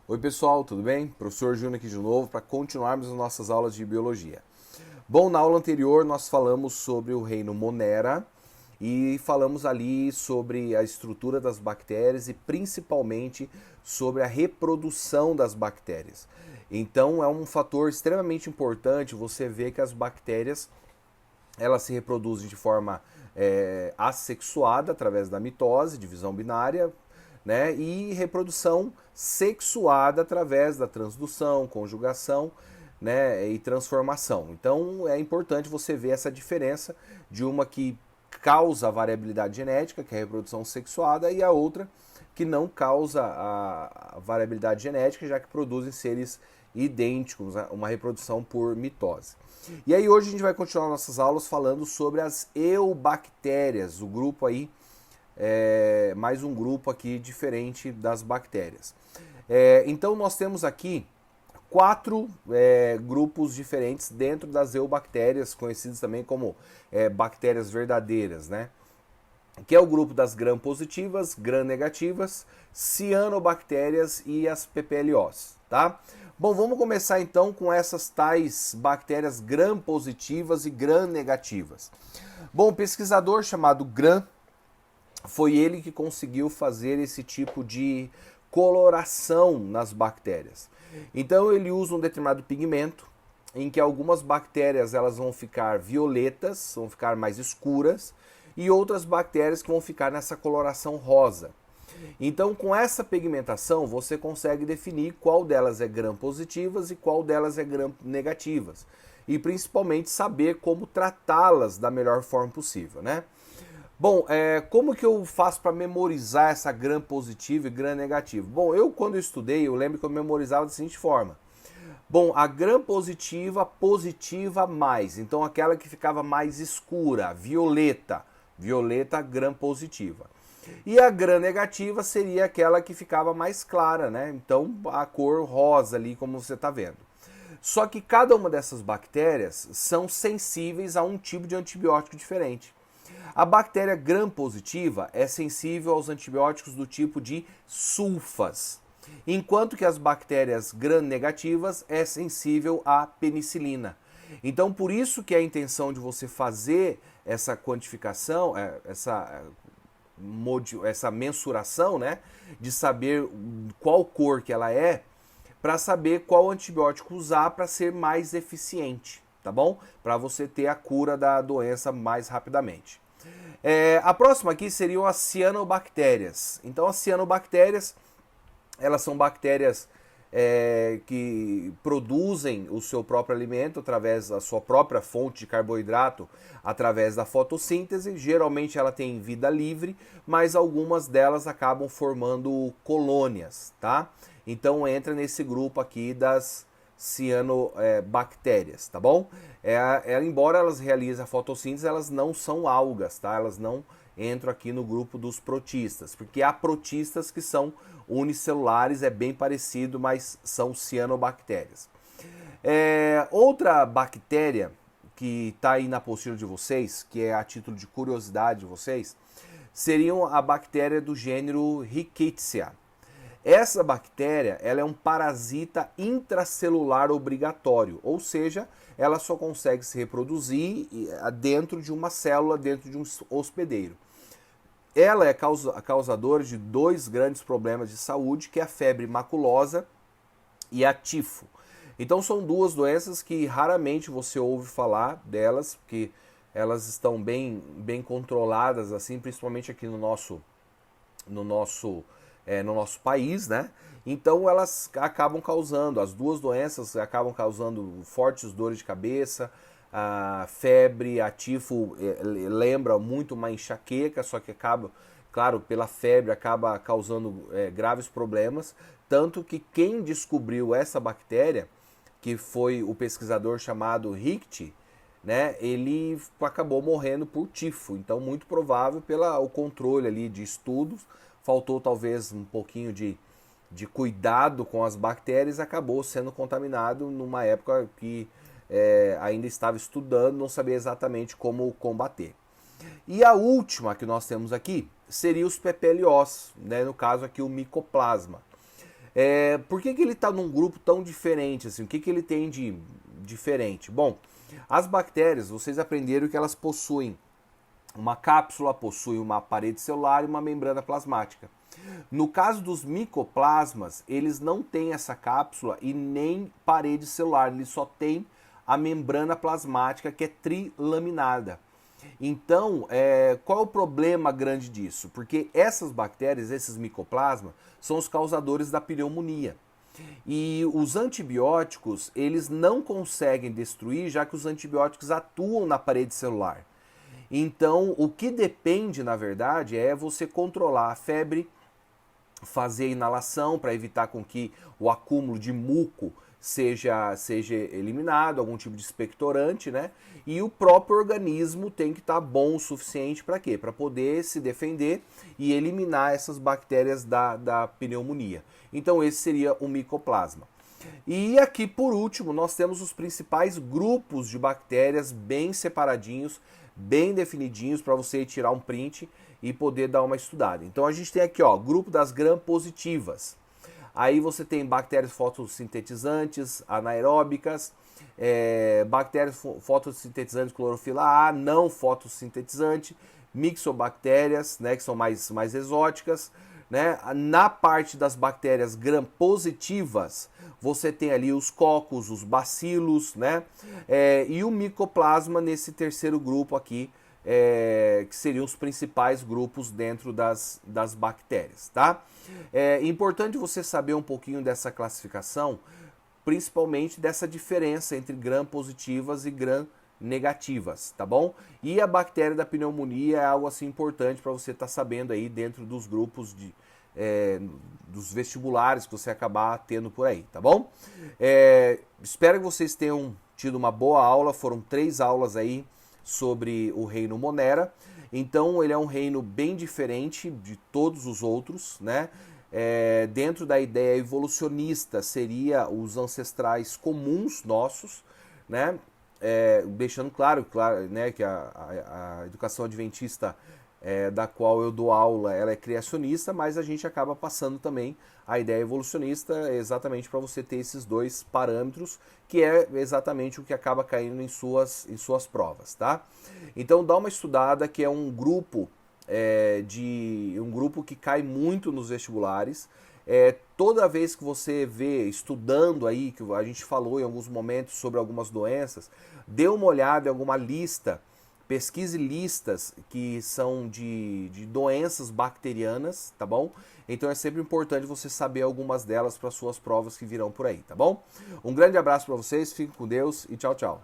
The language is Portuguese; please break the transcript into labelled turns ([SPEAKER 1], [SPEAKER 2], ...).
[SPEAKER 1] Oi pessoal, tudo bem? Professor Júnior aqui de novo para continuarmos as nossas aulas de biologia. Bom, na aula anterior nós falamos sobre o reino Monera e falamos ali sobre a estrutura das bactérias e principalmente sobre a reprodução das bactérias. Então é um fator extremamente importante você ver que as bactérias elas se reproduzem de forma assexuada através da mitose, divisão binária, né? E reprodução sexuada através da transdução, conjugação, né? E transformação. Então é importante você ver essa diferença de uma que causa a variabilidade genética, que é a reprodução sexuada, e a outra que não causa a variabilidade genética, já que produzem seres idênticos, uma reprodução por mitose. E aí hoje a gente vai continuar nossas aulas falando sobre as eubactérias, o grupo aí, mais um grupo aqui diferente das bactérias. Então nós temos aqui quatro grupos diferentes dentro das eubactérias, conhecidas também como bactérias verdadeiras, né? Que é o grupo das gram-positivas, gram-negativas, cianobactérias e as PPLOs, tá? Bom, vamos começar então com essas tais bactérias gram-positivas e gram-negativas. Bom, um pesquisador chamado Gram foi ele que conseguiu fazer esse tipo de coloração nas bactérias. Então ele usa um determinado pigmento em que algumas bactérias elas vão ficar violetas, vão ficar mais escuras, e outras bactérias que vão ficar nessa coloração rosa. Então, com essa pigmentação, você consegue definir qual delas é gram-positivas e qual delas é gram-negativas. E principalmente saber como tratá-las da melhor forma possível, né? Bom, como que eu faço para memorizar essa gram-positiva e gram-negativa? Bom, quando eu estudei, eu lembro que eu memorizava da seguinte forma. Bom, a gram-positiva, positiva mais. Então, aquela que ficava mais escura, violeta gram-positiva. E a gram-negativa seria aquela que ficava mais clara, né? Então a cor rosa ali, como você está vendo. Só que cada uma dessas bactérias são sensíveis a um tipo de antibiótico diferente. A bactéria gram-positiva é sensível aos antibióticos do tipo de sulfas, enquanto que as bactérias gram-negativas é sensível à penicilina. Então, por isso que a intenção de você fazer essa quantificação, essa mensuração, né, de saber qual cor que ela é, para saber qual antibiótico usar para ser mais eficiente, tá bom? Para você ter a cura da doença mais rapidamente. A próxima aqui seriam as cianobactérias. Então, as cianobactérias, elas são bactérias que produzem o seu próprio alimento através da sua própria fonte de carboidrato, através da fotossíntese. Geralmente ela tem vida livre, mas algumas delas acabam formando colônias, tá? Então entra nesse grupo aqui das cianobactérias, tá bom? Embora elas realizem a fotossíntese, elas não são algas, tá? Elas não entram aqui no grupo dos protistas, porque há protistas que são unicelulares, é bem parecido, mas são cianobactérias. Outra bactéria que está aí na apostila de vocês, que é a título de curiosidade de vocês, seriam a bactéria do gênero Rickettsia. Essa bactéria ela é um parasita intracelular obrigatório, ou seja, ela só consegue se reproduzir dentro de uma célula, dentro de um hospedeiro. Ela é causadora de dois grandes problemas de saúde, que é a febre maculosa e a tifo. Então são duas doenças que raramente você ouve falar delas, porque elas estão bem controladas, assim, principalmente aqui no nosso país, né? Então elas acabam causando, as duas doenças acabam causando fortes dores de cabeça, a febre, a tifo lembra muito uma enxaqueca, só que acaba, claro, pela febre acaba causando graves problemas, tanto que quem descobriu essa bactéria, que foi o pesquisador chamado Richter, né, ele acabou morrendo por tifo, então muito provável pelo controle ali de estudos, faltou talvez um pouquinho de cuidado com as bactérias, acabou sendo contaminado numa época que ainda estava estudando, não sabia exatamente como combater. E a última que nós temos aqui seria os PPLOs, né, no caso aqui o micoplasma. Por que ele está num grupo tão diferente? Assim? O que ele tem de diferente? Bom, as bactérias, vocês aprenderam que elas possuem uma cápsula, possuem uma parede celular e uma membrana plasmática. No caso dos micoplasmas, eles não têm essa cápsula e nem parede celular, eles só têm a membrana plasmática, que é trilaminada. Então, qual é o problema grande disso? Porque essas bactérias, esses micoplasmas, são os causadores da pneumonia. E os antibióticos, eles não conseguem destruir, já que os antibióticos atuam na parede celular. Então, o que depende, na verdade, é você controlar a febre, fazer a inalação para evitar com que o acúmulo de muco seja eliminado, algum tipo de expectorante, né? E o próprio organismo tem que estar bom o suficiente para quê? Para poder se defender e eliminar essas bactérias da pneumonia. Então esse seria o micoplasma. E aqui por último nós temos os principais grupos de bactérias bem separadinhos, bem definidinhos para você tirar um print e poder dar uma estudada. Então a gente tem aqui, ó, grupo das gram-positivas. Aí você tem bactérias fotossintetizantes, anaeróbicas, bactérias fotossintetizantes clorofila A, não fotossintetizante, mixobactérias, né, que são mais exóticas. Né? Na parte das bactérias gram-positivas, você tem ali os cocos, os bacilos, né? E o micoplasma nesse terceiro grupo aqui, que seriam os principais grupos dentro das bactérias, tá? É importante você saber um pouquinho dessa classificação, principalmente dessa diferença entre gram-positivas e gram-negativas, tá bom? E a bactéria da pneumonia é algo assim importante para você estar sabendo aí dentro dos grupos dos vestibulares que você acabar tendo por aí, tá bom? Espero que vocês tenham tido uma boa aula, foram 3 aulas aí sobre o reino Monera. Então ele é um reino bem diferente de todos os outros, né? Dentro da ideia evolucionista seria os ancestrais comuns nossos, né? Deixando claro, né, que a educação adventista da qual eu dou aula, ela é criacionista, mas a gente acaba passando também a ideia evolucionista exatamente para você ter esses 2 parâmetros, que é exatamente o que acaba caindo em suas provas, tá? Então dá uma estudada, que é um grupo um grupo que cai muito nos vestibulares. Toda vez que você vê estudando aí, que a gente falou em alguns momentos sobre algumas doenças, dê uma olhada em alguma lista, pesquise listas que são de doenças bacterianas, tá bom? Então é sempre importante você saber algumas delas para suas provas que virão por aí, tá bom? Um grande abraço para vocês, fiquem com Deus e tchau, tchau.